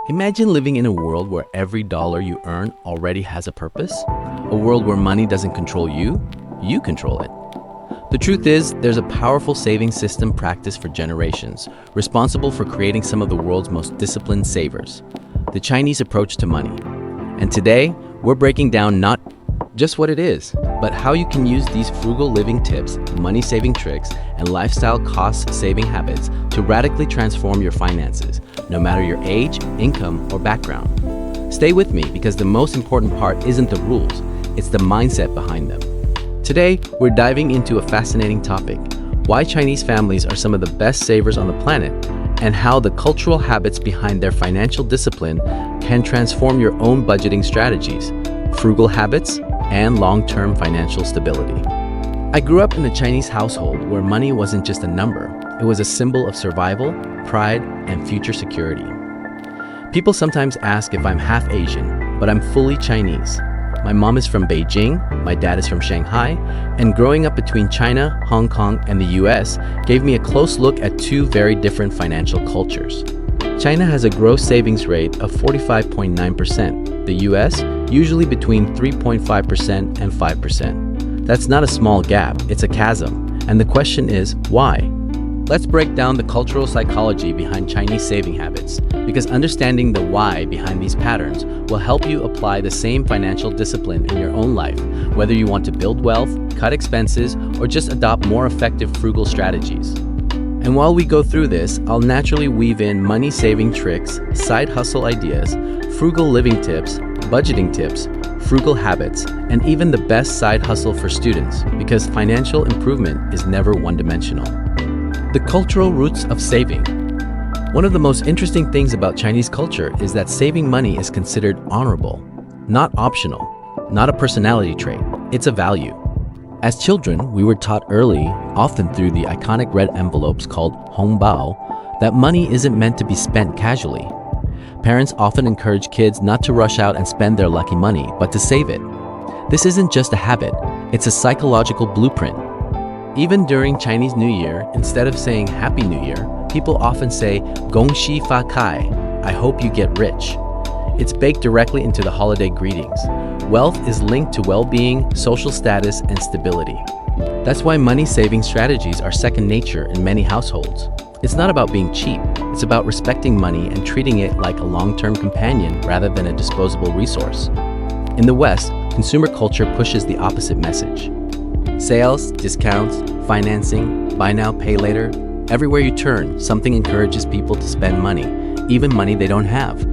Imagine living in a world where every dollar you earn already has a purpose. A world where money doesn't control you, you control it. The truth is, there's a powerful saving system practiced for generations, responsible for creating some of the world's most disciplined savers. The Chinese approach to money. And today, we're breaking down not just what it is, but how you can use these frugal living tips, money-saving tricks, and lifestyle cost-saving habits to radically transform your finances, no matter your age, income, or background. Stay with me because the most important part isn't the rules, it's the mindset behind them. Today, we're diving into a fascinating topic: why Chinese families are some of the best savers on the planet, and how the cultural habits behind their financial discipline can transform your own budgeting strategies, frugal habits, and long-term financial stability. I grew up in a Chinese household where money wasn't just a number, it was a symbol of survival, pride, and future security. People sometimes ask if I'm half Asian, but I'm fully Chinese. My mom is from Beijing, my dad is from Shanghai, and growing up between China, Hong Kong, and the US gave me a close look at two very different financial cultures. China has a gross savings rate of 45.9%, the US usually between 3.5% and 5%. That's not a small gap, it's a chasm. And the question is, why? Let's break down the cultural psychology behind Chinese saving habits, because understanding the why behind these patterns will help you apply the same financial discipline in your own life, whether you want to build wealth, cut expenses, or just adopt more effective frugal strategies. And while we go through this, I'll naturally weave in money-saving tricks, side hustle ideas, frugal living tips, budgeting tips, frugal habits, and even the best side hustle for students, because financial improvement is never one-dimensional. The cultural roots of saving. One of the most interesting things about Chinese culture is that saving money is considered honorable, not optional, not a personality trait, it's a value. As children, we were taught early, often through the iconic red envelopes called hongbao, that money isn't meant to be spent casually. Parents often encourage kids not to rush out and spend their lucky money, but to save it. This isn't just a habit, it's a psychological blueprint. Even during Chinese New Year, instead of saying Happy New Year, people often say Gong Xi Fa Kai, I hope you get rich. It's baked directly into the holiday greetings. Wealth is linked to well-being, social status, and stability. That's why money-saving strategies are second nature in many households. It's not about being cheap, it's about respecting money and treating it like a long-term companion rather than a disposable resource. In the West, consumer culture pushes the opposite message. Sales, discounts, financing, buy now, pay later. Everywhere you turn, something encourages people to spend money, even money they don't have.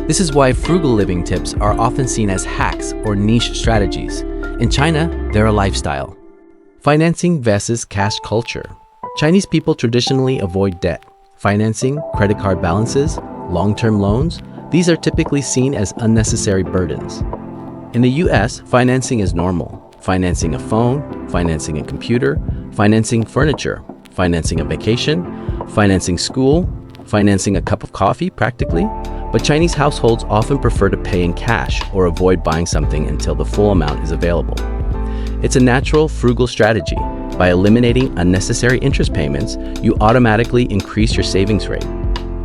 This is why frugal living tips are often seen as hacks or niche strategies. In China, they're a lifestyle. Financing versus cash culture. Chinese people traditionally avoid debt. Financing, credit card balances, long-term loans, these are typically seen as unnecessary burdens. In the US, financing is normal. Financing a phone, financing a computer, financing furniture, financing a vacation, financing school, financing a cup of coffee practically. But Chinese households often prefer to pay in cash or avoid buying something until the full amount is available. It's a natural, frugal strategy. By eliminating unnecessary interest payments, you automatically increase your savings rate.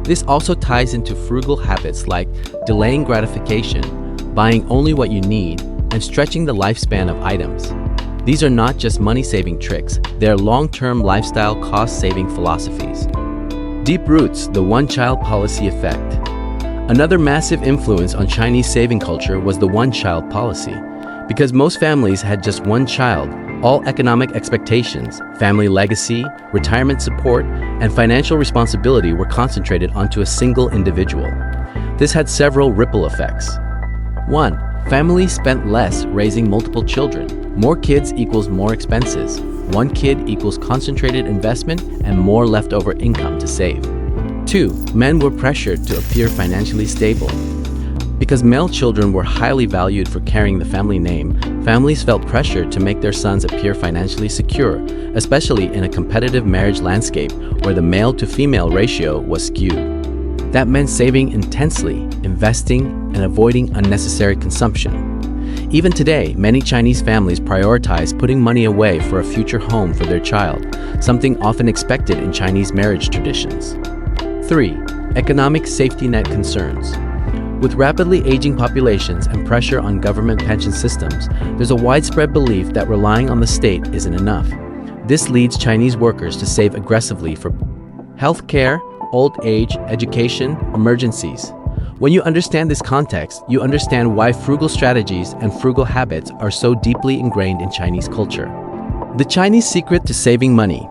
This also ties into frugal habits like delaying gratification, buying only what you need, and stretching the lifespan of items. These are not just money-saving tricks, they're long-term lifestyle cost-saving philosophies. Deep roots, the one-child policy effect. Another massive influence on Chinese saving culture was the one-child policy. Because most families had just one child, all economic expectations, family legacy, retirement support, and financial responsibility were concentrated onto a single individual. This had several ripple effects. 1. Families spent less raising multiple children. More kids equals more expenses. One kid equals concentrated investment and more leftover income to save. 2. Men were pressured to appear financially stable. Because male children were highly valued for carrying the family name, families felt pressured to make their sons appear financially secure, especially in a competitive marriage landscape where the male-to-female ratio was skewed. That meant saving intensely, investing, and avoiding unnecessary consumption. Even today, many Chinese families prioritize putting money away for a future home for their child, something often expected in Chinese marriage traditions. 3. Economic safety net concerns. With rapidly aging populations and pressure on government pension systems, there's a widespread belief that relying on the state isn't enough. This leads Chinese workers to save aggressively for healthcare, old age, education, emergencies. When you understand this context, you understand why frugal strategies and frugal habits are so deeply ingrained in Chinese culture. The Chinese secret to saving money.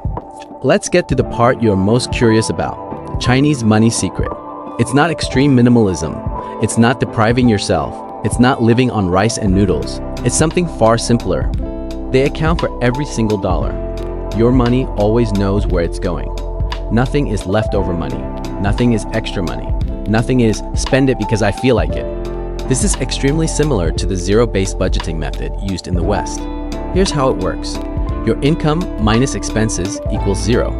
Let's get to the part you're most curious about. Chinese money secret. It's not extreme minimalism. It's not depriving yourself. It's not living on rice and noodles. It's something far simpler. They account for every single dollar. Your money always knows where it's going. Nothing is leftover money. Nothing is extra money. Nothing is spend it because I feel like it. This is extremely similar to the zero-based budgeting method used in the West. Here's how it works. Your income minus expenses equals zero.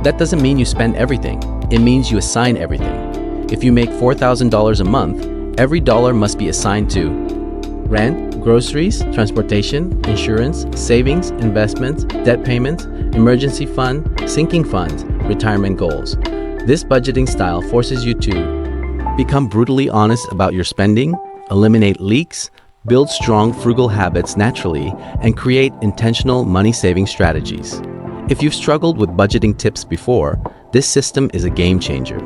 That doesn't mean you spend everything. It means you assign everything. If you make $4,000 a month, every dollar must be assigned to rent, groceries, transportation, insurance, savings, investments, debt payments, emergency fund, sinking funds, retirement goals. This budgeting style forces you to become brutally honest about your spending, eliminate leaks, build strong frugal habits naturally, and create intentional money-saving strategies. If you've struggled with budgeting tips before, this system is a game changer.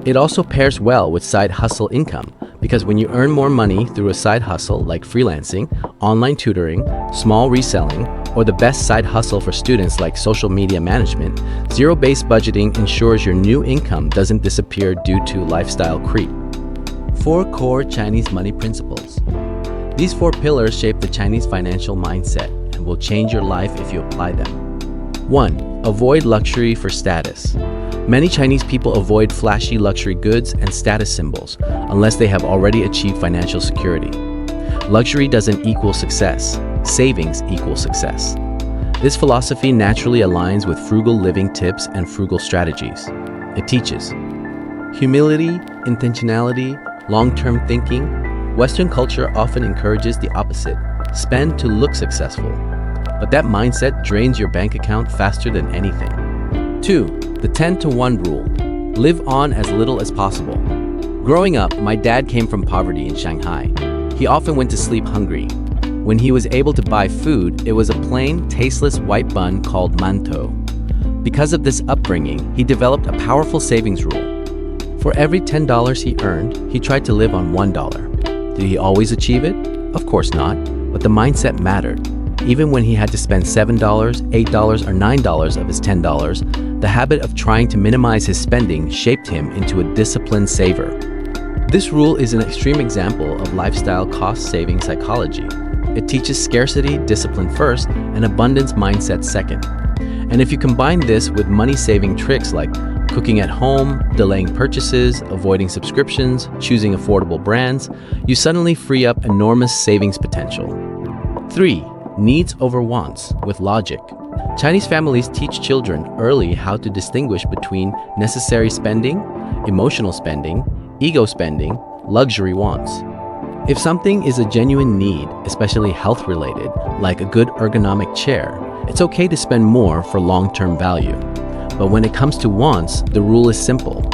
It also pairs well with side hustle income, because when you earn more money through a side hustle like freelancing, online tutoring, small reselling, or the best side hustle for students like social media management, zero-based budgeting ensures your new income doesn't disappear due to lifestyle creep. 4 core Chinese money principles. These 4 pillars shape the Chinese financial mindset and will change your life if you apply them. 1. Avoid luxury for status. Many Chinese people avoid flashy luxury goods and status symbols unless they have already achieved financial security. Luxury doesn't equal success. Savings equals success. This philosophy naturally aligns with frugal living tips and frugal strategies. It teaches humility, intentionality, long-term thinking. Western culture often encourages the opposite, spend to look successful. But that mindset drains your bank account faster than anything. 2. The 10-to-1 rule. Live on as little as possible. Growing up, my dad came from poverty in Shanghai. He often went to sleep hungry. When he was able to buy food, it was a plain, tasteless white bun called mantou. Because of this upbringing, he developed a powerful savings rule. For every $10 he earned, he tried to live on $1. Did he always achieve it? Of course not, but the mindset mattered. Even when he had to spend $7, $8, or $9 of his $10, the habit of trying to minimize his spending shaped him into a disciplined saver. This rule is an extreme example of lifestyle cost-saving psychology. It teaches scarcity discipline first and abundance mindset second. And if you combine this with money-saving tricks like cooking at home, delaying purchases, avoiding subscriptions, choosing affordable brands, you suddenly free up enormous savings potential. 3. Needs over wants with logic. Chinese families teach children early how to distinguish between necessary spending, emotional spending, ego spending, luxury wants. If something is a genuine need, especially health-related, like a good ergonomic chair, it's okay to spend more for long-term value. But when it comes to wants, the rule is simple.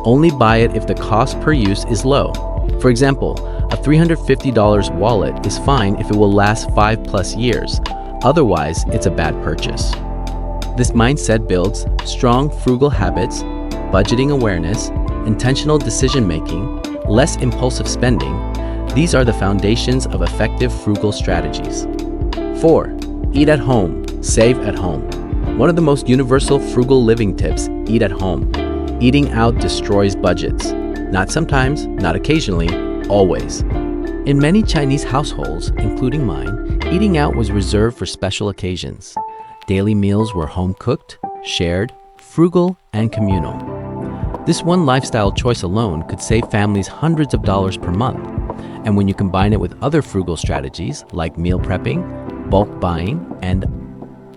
Only buy it if the cost per use is low. For example, a $350 wallet is fine if it will last 5+ years. Otherwise, it's a bad purchase. This mindset builds strong frugal habits, budgeting awareness, intentional decision-making, less impulsive spending. These are the foundations of effective frugal strategies. 4. Eat at home, save at home. One of the most universal frugal living tips, eat at home. Eating out destroys budgets. Not sometimes, not occasionally, always. In many Chinese households, including mine, eating out was reserved for special occasions. Daily meals were home-cooked, shared, frugal, and communal. This one lifestyle choice alone could save families hundreds of dollars per month. And when you combine it with other frugal strategies like meal prepping, bulk buying, and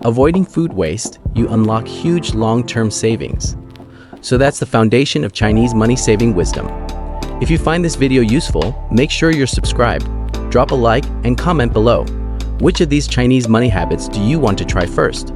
avoiding food waste, you unlock huge long-term savings. So that's the foundation of Chinese money-saving wisdom. If you find this video useful, make sure you're subscribed, drop a like, and comment below. Which of these Chinese money habits do you want to try first?